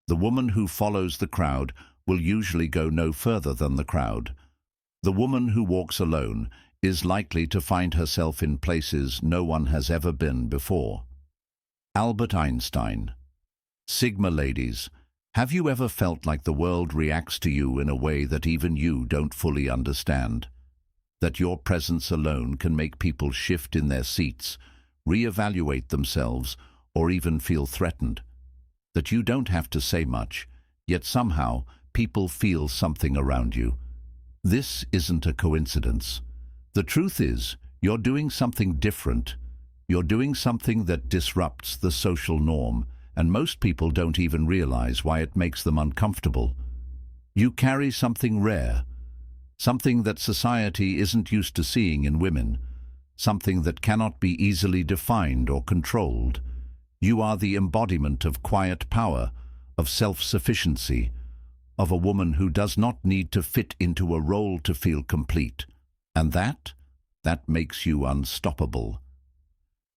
The woman who follows the crowd will usually go no further than the crowd. The woman who walks alone is likely to find herself in places no one has ever been before. Albert Einstein. Sigma ladies, have you ever felt like the world reacts to you in a way that even you don't fully understand? That your presence alone can make people shift in their seats, reevaluate themselves, or even feel threatened? That you don't have to say much, yet somehow people feel something around you. This isn't a coincidence. The truth is, you're doing something different. You're doing something that disrupts the social norm, and most people don't even realize why it makes them uncomfortable. You carry something rare, something that society isn't used to seeing in women, something that cannot be easily defined or controlled. You are the embodiment of quiet power, of self-sufficiency, of a woman who does not need to fit into a role to feel complete. And that makes you unstoppable.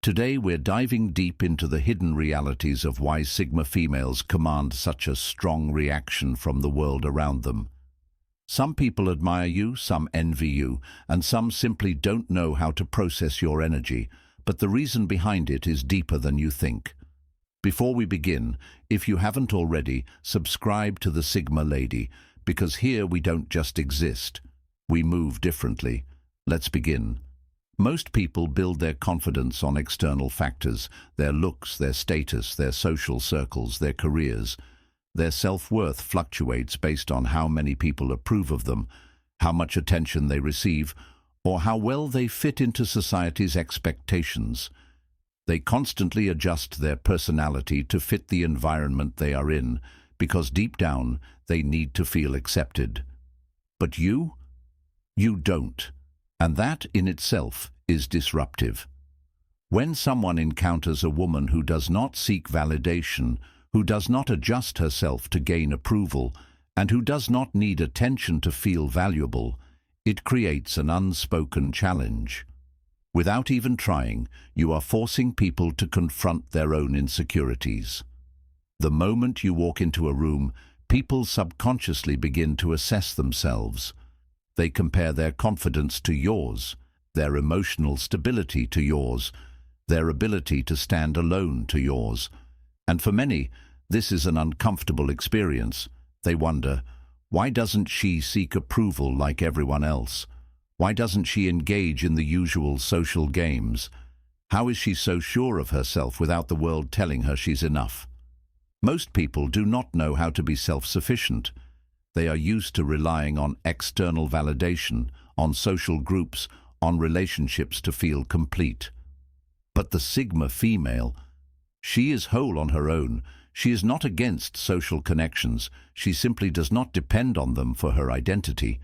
Today we're diving deep into the hidden realities of why Sigma females command such a strong reaction from the world around them. Some people admire you, some envy you, and some simply don't know how to process your energy, but the reason behind it is deeper than you think. Before we begin, if you haven't already, subscribe to the Sigma Lady, because here we don't just exist, we move differently. Let's begin. Most people build their confidence on external factors, their looks, their status, their social circles, their careers. Their self-worth fluctuates based on how many people approve of them, how much attention they receive, or how well they fit into society's expectations. They constantly adjust their personality to fit the environment they are in, because deep down they need to feel accepted. But you don't. And that in itself is disruptive. When someone encounters a woman who does not seek validation, who does not adjust herself to gain approval, and who does not need attention to feel valuable, it creates an unspoken challenge. Without even trying, you are forcing people to confront their own insecurities. The moment you walk into a room, people subconsciously begin to assess themselves. They compare their confidence to yours, their emotional stability to yours, their ability to stand alone to yours. And for many, this is an uncomfortable experience. They wonder, why doesn't she seek approval like everyone else? Why doesn't she engage in the usual social games? How is she so sure of herself without the world telling her she's enough? Most people do not know how to be self-sufficient. They are used to relying on external validation, on social groups, on relationships to feel complete. But the Sigma female, she is whole on her own. She is not against social connections. She simply does not depend on them for her identity.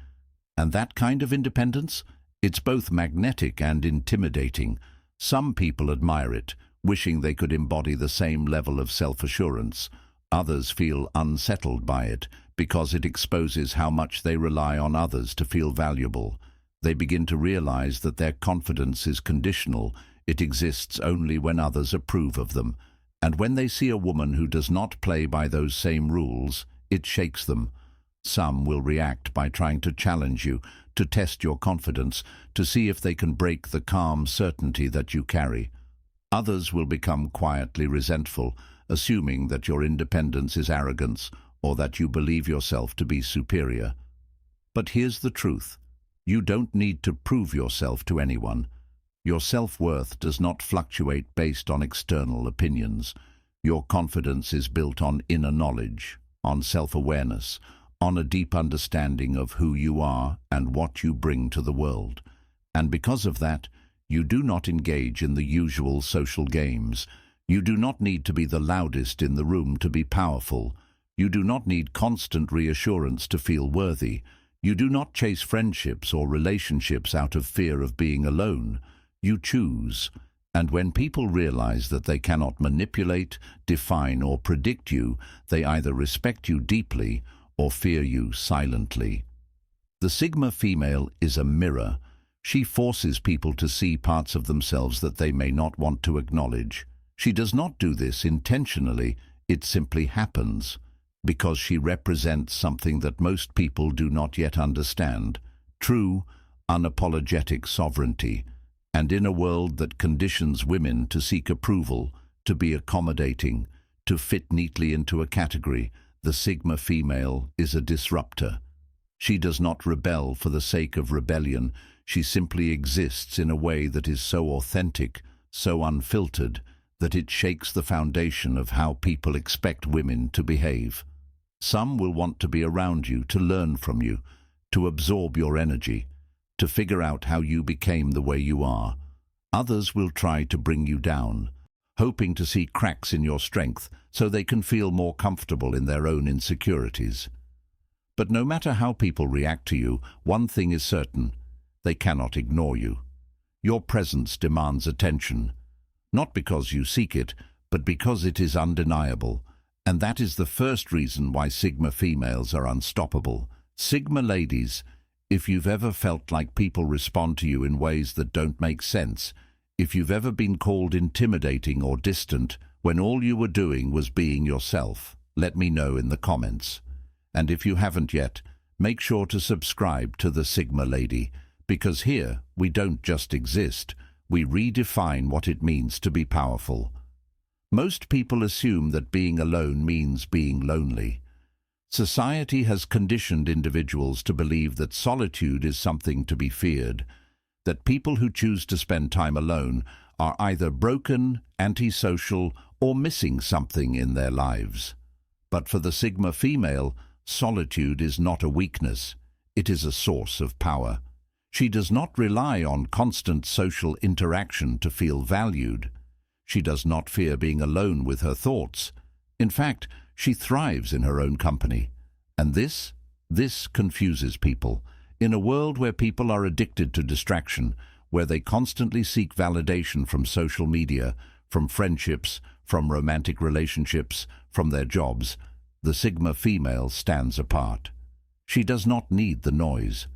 And that kind of independence, it's both magnetic and intimidating. Some people admire it, wishing they could embody the same level of self-assurance. Others feel unsettled by it, because it exposes how much they rely on others to feel valuable. They begin to realize that their confidence is conditional. It exists only when others approve of them. And when they see a woman who does not play by those same rules, it shakes them. Some will react by trying to challenge you, to test your confidence, to see if they can break the calm certainty that you carry. Others will become quietly resentful, assuming that your independence is arrogance, or that you believe yourself to be superior. But here's the truth. You don't need to prove yourself to anyone. Your self-worth does not fluctuate based on external opinions. Your confidence is built on inner knowledge, on self-awareness, on a deep understanding of who you are and what you bring to the world. And because of that, you do not engage in the usual social games. You do not need to be the loudest in the room to be powerful. You do not need constant reassurance to feel worthy. You do not chase friendships or relationships out of fear of being alone. You choose. And when people realize that they cannot manipulate, define, or predict you, they either respect you deeply or fear you silently. The Sigma female is a mirror. She forces people to see parts of themselves that they may not want to acknowledge. She does not do this intentionally, it simply happens. because she represents something that most people do not yet understand: true, unapologetic sovereignty. And in a world that conditions women to seek approval, to be accommodating, to fit neatly into a category, the Sigma female is a disruptor. She does not rebel for the sake of rebellion. She simply exists in a way that is so authentic, so unfiltered, that it shakes the foundation of how people expect women to behave. Some will want to be around you, to learn from you, to absorb your energy, to figure out how you became the way you are. Others will try to bring you down, hoping to see cracks in your strength so they can feel more comfortable in their own insecurities. But no matter how people react to you, one thing is certain: they cannot ignore you. Your presence demands attention, not because you seek it, but because it is undeniable. And that is the first reason why Sigma females are unstoppable. Sigma ladies, if you've ever felt like people respond to you in ways that don't make sense, if you've ever been called intimidating or distant when all you were doing was being yourself, let me know in the comments. And if you haven't yet, make sure to subscribe to the Sigma Lady, because here we don't just exist, we redefine what it means to be powerful. Most people assume that being alone means being lonely. Society has conditioned individuals to believe that solitude is something to be feared, that people who choose to spend time alone are either broken, antisocial, or missing something in their lives. But for the Sigma female, solitude is not a weakness, it is a source of power. She does not rely on constant social interaction to feel valued. She does not fear being alone with her thoughts. In fact, she thrives in her own company. And this confuses people. In a world where people are addicted to distraction, where they constantly seek validation from social media, from friendships, from romantic relationships, from their jobs, the Sigma female stands apart. She does not need the noise.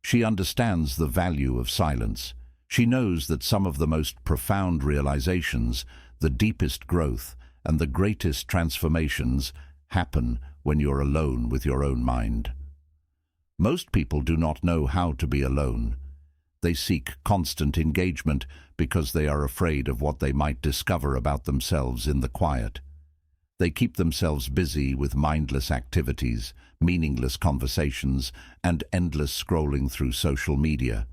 She understands the value of silence. She knows that some of the most profound realizations, the deepest growth, and the greatest transformations happen when you're alone with your own mind. Most people do not know how to be alone. They seek constant engagement because they are afraid of what they might discover about themselves in the quiet. They keep themselves busy with mindless activities, meaningless conversations, and endless scrolling through social media,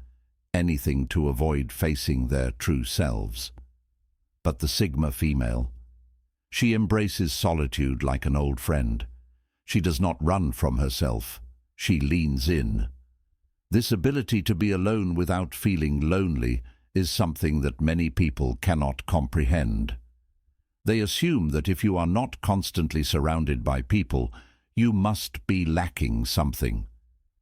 anything to avoid facing their true selves. But the Sigma female, she embraces solitude like an old friend. She does not run from herself. She leans in. This ability to be alone without feeling lonely is something that many people cannot comprehend. They assume that if you are not constantly surrounded by people, you must be lacking something.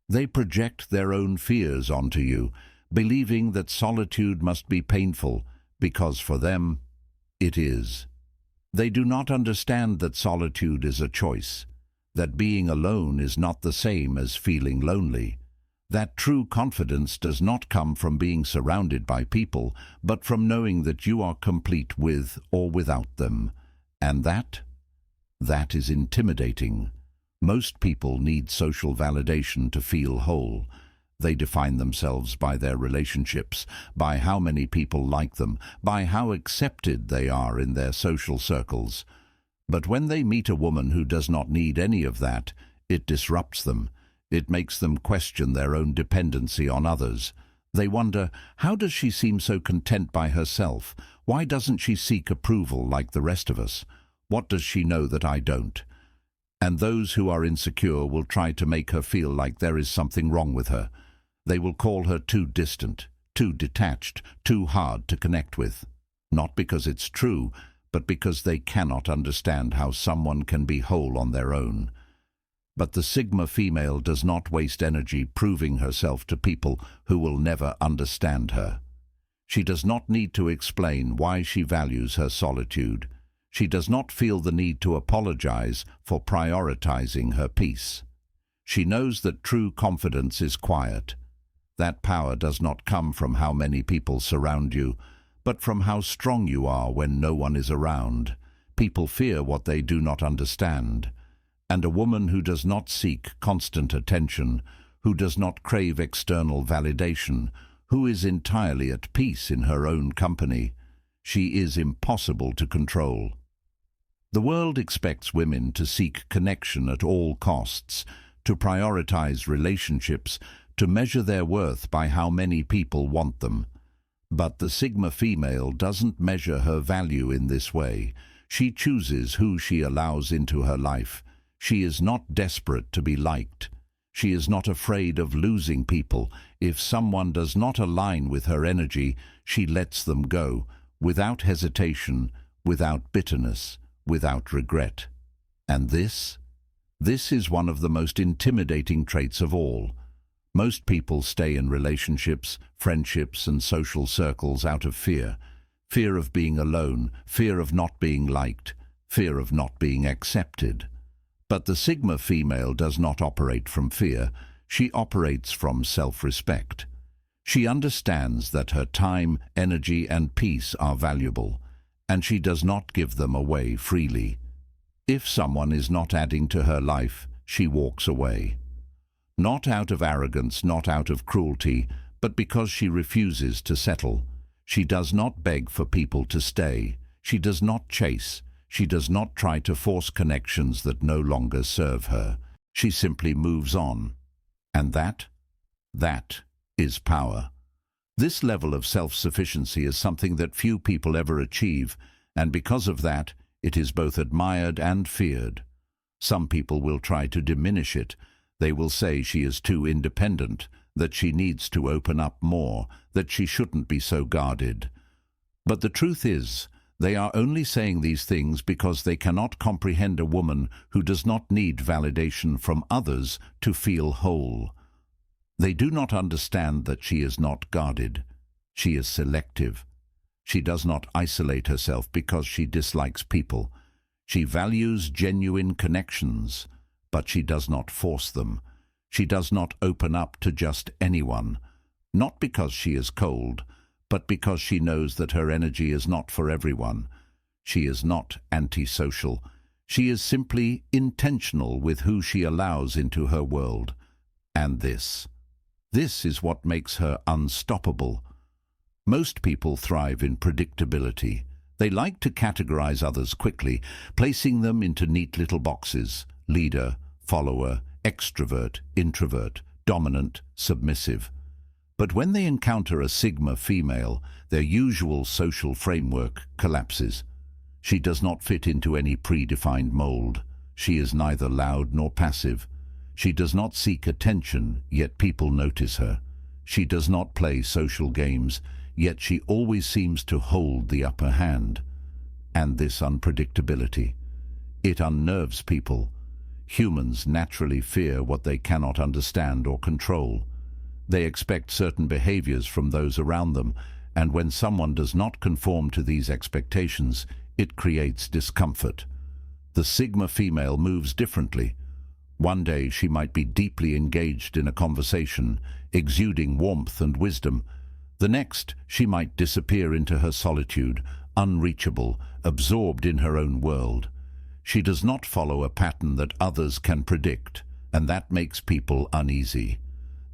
They project their own fears onto you, believing that solitude must be painful, because for them, it is. They do not understand that solitude is a choice, that being alone is not the same as feeling lonely, that true confidence does not come from being surrounded by people, but from knowing that you are complete with or without them. And that is intimidating. Most people need social validation to feel whole. They define themselves by their relationships, by how many people like them, by how accepted they are in their social circles. But when they meet a woman who does not need any of that, it disrupts them. It makes them question their own dependency on others. They wonder, how does she seem so content by herself? Why doesn't she seek approval like the rest of us? What does she know that I don't? And those who are insecure will try to make her feel like there is something wrong with her. They will call her too distant, too detached, too hard to connect with. Not because it's true, but because they cannot understand how someone can be whole on their own. But the Sigma female does not waste energy proving herself to people who will never understand her. She does not need to explain why she values her solitude. She does not feel the need to apologize for prioritizing her peace. She knows that true confidence is quiet. That power does not come from how many people surround you, but from how strong you are when no one is around. People fear what they do not understand. and a woman who does not seek constant attention, who does not crave external validation, who is entirely at peace in her own company. She is impossible to control. The world expects women to seek connection at all costs, to prioritize relationships, to measure their worth by how many people want them. But the Sigma female doesn't measure her value in this way. She chooses who she allows into her life. She is not desperate to be liked. She is not afraid of losing people. If someone does not align with her energy, she lets them go, without hesitation, without bitterness, without regret. And this is one of the most intimidating traits of all. Most people stay in relationships, friendships, and social circles out of fear. Fear of being alone, fear of not being liked, fear of not being accepted. But the Sigma female does not operate from fear. She operates from self-respect. She understands that her time, energy, and peace are valuable, and she does not give them away freely. If someone is not adding to her life, she walks away. Not out of arrogance, not out of cruelty, but because she refuses to settle. She does not beg for people to stay. She does not chase. She does not try to force connections that no longer serve her. She simply moves on. And that is power. This level of self-sufficiency is something that few people ever achieve, and because of that, it is both admired and feared. Some people will try to diminish it. They will say she is too independent, that she needs to open up more, that she shouldn't be so guarded. But the truth is, they are only saying these things because they cannot comprehend a woman who does not need validation from others to feel whole. They do not understand that she is not guarded. She is selective. She does not isolate herself because she dislikes people. She values genuine connections, but she does not force them. She does not open up to just anyone, not because she is cold, but because she knows that her energy is not for everyone. She is not antisocial. She is simply intentional with who she allows into her world. And this is what makes her unstoppable. Most people thrive in predictability. They like to categorize others quickly, placing them into neat little boxes: leader, follower, extrovert, introvert, dominant, submissive. But when they encounter a Sigma female, their usual social framework collapses. She does not fit into any predefined mold. She is neither loud nor passive. She does not seek attention, yet people notice her. She does not play social games, yet she always seems to hold the upper hand. And this unpredictability, it unnerves people. Humans naturally fear what they cannot understand or control. They expect certain behaviors from those around them, and when someone does not conform to these expectations, it creates discomfort. The Sigma female moves differently. One day she might be deeply engaged in a conversation, exuding warmth and wisdom. The next, she might disappear into her solitude, unreachable, absorbed in her own world. She does not follow a pattern that others can predict, and that makes people uneasy.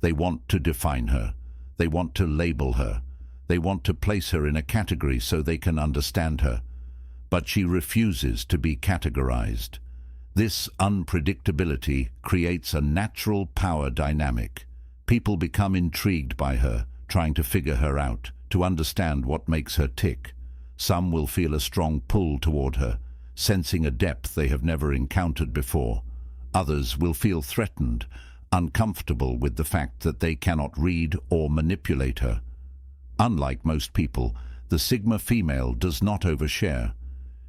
They want to define her. They want to label her. They want to place her in a category so they can understand her. But she refuses to be categorized. This unpredictability creates a natural power dynamic. People become intrigued by her, trying to figure her out, to understand what makes her tick. Some will feel a strong pull toward her, sensing a depth they have never encountered before. Others will feel threatened, uncomfortable with the fact that they cannot read or manipulate her. Unlike most people, the Sigma female does not overshare.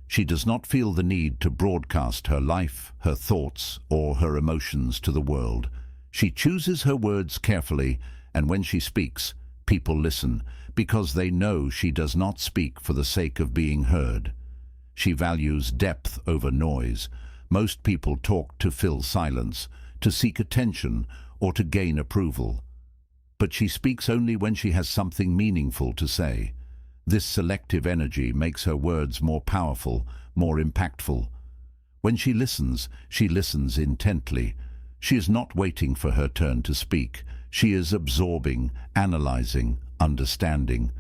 She does not feel the need to broadcast her life, her thoughts, or her emotions to the world. She chooses her words carefully, and when she speaks, people listen, because they know she does not speak for the sake of being heard. She values depth over noise. Most people talk to fill silence, to seek attention, or to gain approval. But she speaks only when she has something meaningful to say. This selective energy makes her words more powerful, more impactful. When she listens intently. She is not waiting for her turn to speak. She is absorbing, analyzing, understanding.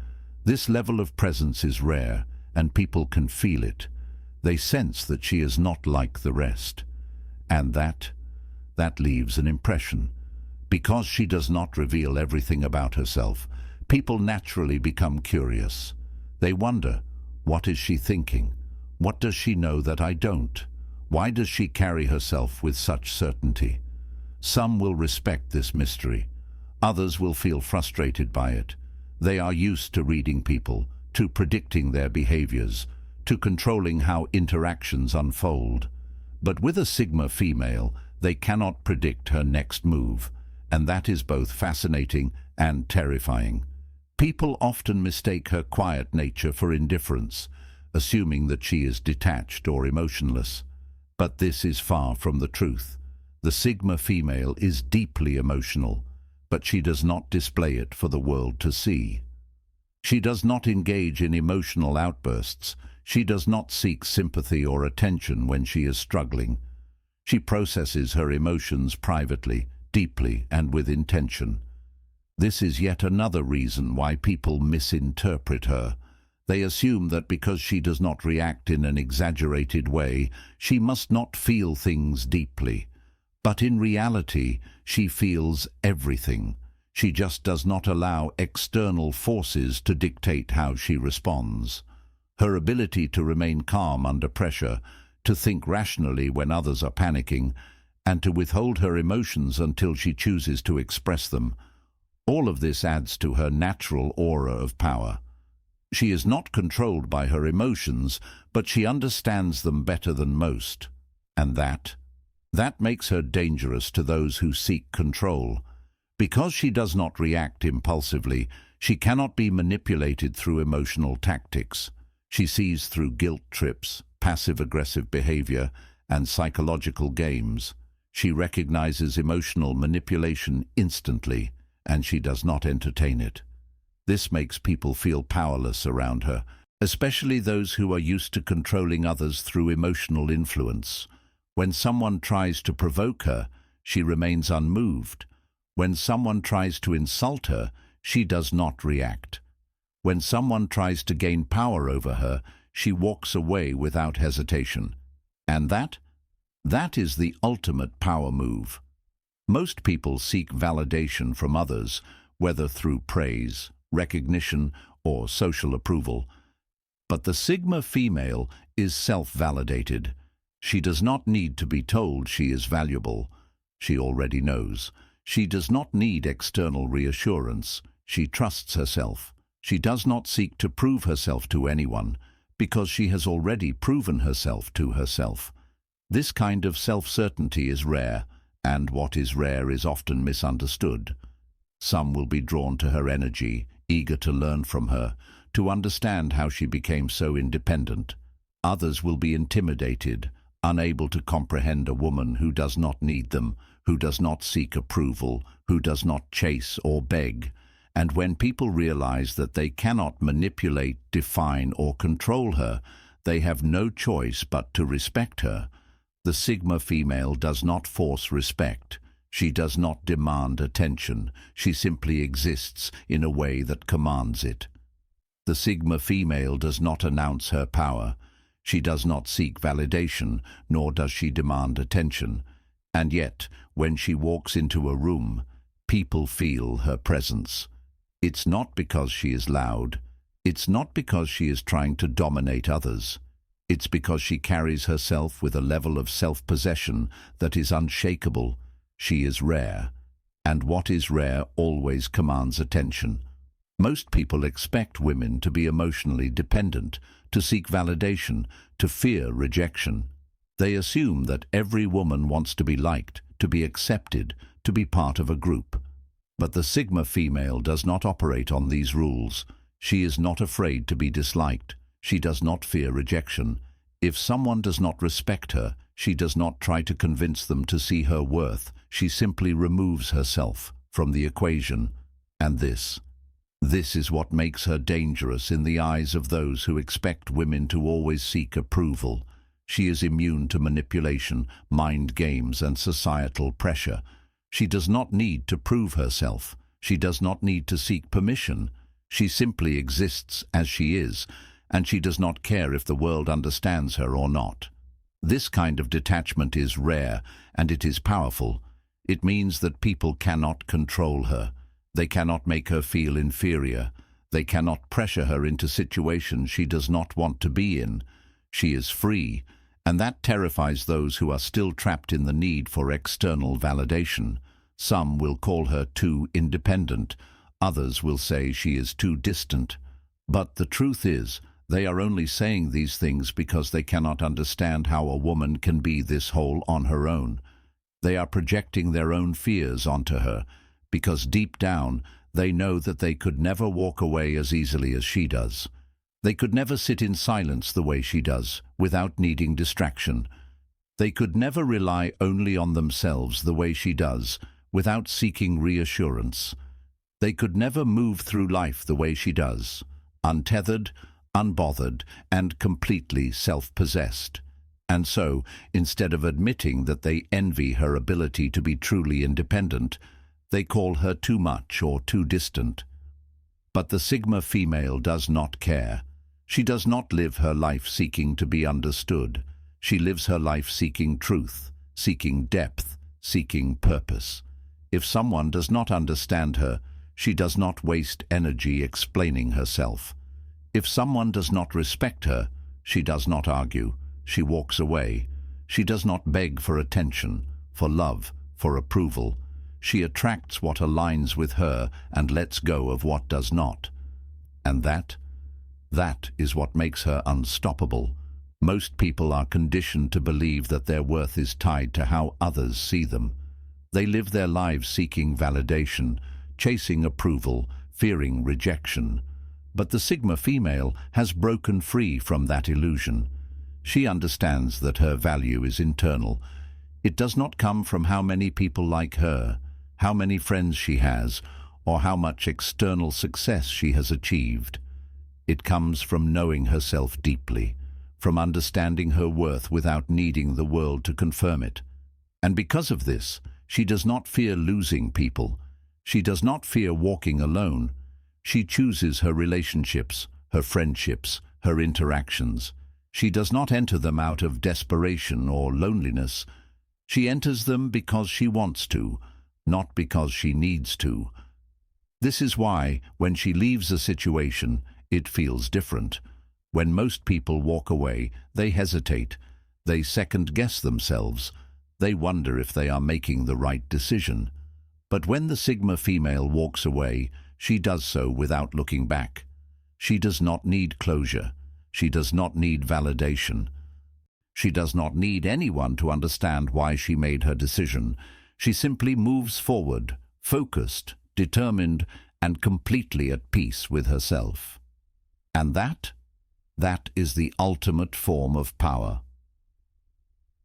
This level of presence is rare, and people can feel it. They sense that she is not like the rest. And that leaves an impression. Because she does not reveal everything about herself, people naturally become curious. They wonder, what is she thinking? What does she know that I don't? Why does she carry herself with such certainty? Some will respect this mystery. Others will feel frustrated by it. They are used to reading people, to predicting their behaviors, to controlling how interactions unfold. But with a Sigma female, they cannot predict her next move, and that is both fascinating and terrifying. People often mistake her quiet nature for indifference, assuming that she is detached or emotionless. But this is far from the truth. The Sigma female is deeply emotional, but she does not display it for the world to see. She does not engage in emotional outbursts. She does not seek sympathy or attention when she is struggling. She processes her emotions privately, deeply, and with intention. This is yet another reason why people misinterpret her. They assume that because she does not react in an exaggerated way, she must not feel things deeply. But in reality, she feels everything. She just does not allow external forces to dictate how she responds. Her ability to remain calm under pressure, to think rationally when others are panicking, and to withhold her emotions until she chooses to express them, all of this adds to her natural aura of power. She is not controlled by her emotions, but she understands them better than most. And that makes her dangerous to those who seek control. Because she does not react impulsively, she cannot be manipulated through emotional tactics. She sees through guilt trips, passive-aggressive behavior, and psychological games. She recognizes emotional manipulation instantly, and she does not entertain it. This makes people feel powerless around her, especially those who are used to controlling others through emotional influence. When someone tries to provoke her, she remains unmoved. When someone tries to insult her, she does not react. When someone tries to gain power over her, she walks away without hesitation. And that is the ultimate power move. Most people seek validation from others, whether through praise, recognition, or social approval. But the Sigma female is self-validated. She does not need to be told she is valuable. She already knows. She does not need external reassurance. She trusts herself. She does not seek to prove herself to anyone, because she has already proven herself to herself. This kind of self-certainty is rare, and what is rare is often misunderstood. Some will be drawn to her energy, eager to learn from her, to understand how she became so independent. Others will be intimidated, unable to comprehend a woman who does not need them, who does not seek approval, who does not chase or beg. And when people realize that they cannot manipulate, define, or control her, they have no choice but to respect her. The Sigma female does not force respect. She does not demand attention. She simply exists in a way that commands it. The Sigma female does not announce her power. She does not seek validation, nor does she demand attention. And yet, when she walks into a room, people feel her presence. It's not because she is loud. It's not because she is trying to dominate others. It's because she carries herself with a level of self-possession that is unshakable. She is rare, and what is rare always commands attention. Most people expect women to be emotionally dependent, to seek validation, to fear rejection. They assume that every woman wants to be liked, to be accepted, to be part of a group. But the Sigma female does not operate on these rules. She is not afraid to be disliked. She does not fear rejection. If someone does not respect her, she does not try to convince them to see her worth. She simply removes herself from the equation. And this is what makes her dangerous in the eyes of those who expect women to always seek approval. She is immune to manipulation, mind games, and societal pressure. She does not need to prove herself. She does not need to seek permission. She simply exists as she is, and she does not care if the world understands her or not. This kind of detachment is rare, and it is powerful. It means that people cannot control her. They cannot make her feel inferior. They cannot pressure her into situations she does not want to be in. She is free, and that terrifies those who are still trapped in the need for external validation. Some will call her too independent. Others will say she is too distant. But the truth is, they are only saying these things because they cannot understand how a woman can be this whole on her own. They are projecting their own fears onto her, because deep down they know that they could never walk away as easily as she does. They could never sit in silence the way she does, without needing distraction. They could never rely only on themselves the way she does, without seeking reassurance. They could never move through life the way she does, untethered, unbothered, and completely self-possessed. And so, instead of admitting that they envy her ability to be truly independent, they call her too much or too distant. But the Sigma female does not care. She does not live her life seeking to be understood. She lives her life seeking truth, seeking depth, seeking purpose. If someone does not understand her, she does not waste energy explaining herself. If someone does not respect her, she does not argue. She walks away. She does not beg for attention, for love, for approval. She attracts what aligns with her and lets go of what does not. And that is what makes her unstoppable. Most people are conditioned to believe that their worth is tied to how others see them. They live their lives seeking validation, chasing approval, fearing rejection. But the Sigma female has broken free from that illusion. She understands that her value is internal. It does not come from how many people like her, how many friends she has, or how much external success she has achieved. It comes from knowing herself deeply, from understanding her worth without needing the world to confirm it. And because of this, she does not fear losing people. She does not fear walking alone. She chooses her relationships, her friendships, her interactions. She does not enter them out of desperation or loneliness. She enters them because she wants to, not because she needs to. This is why, when she leaves a situation, it feels different. When most people walk away, they hesitate. They second-guess themselves. They wonder if they are making the right decision. But when the Sigma female walks away, she does so without looking back. She does not need closure. She does not need validation. She does not need anyone to understand why she made her decision. She simply moves forward, focused, determined, and completely at peace with herself. And that is the ultimate form of power.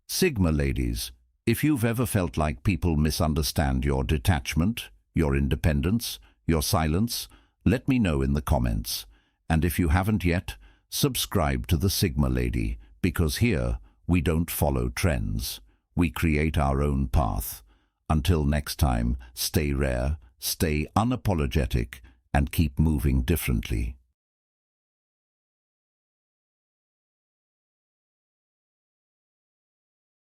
Sigma ladies, if you've ever felt like people misunderstand your detachment, your independence, your silence, let me know in the comments. And if you haven't yet, subscribe to the Sigma Lady, because here we don't follow trends. We create our own path. Until next time, stay rare, stay unapologetic, and keep moving differently.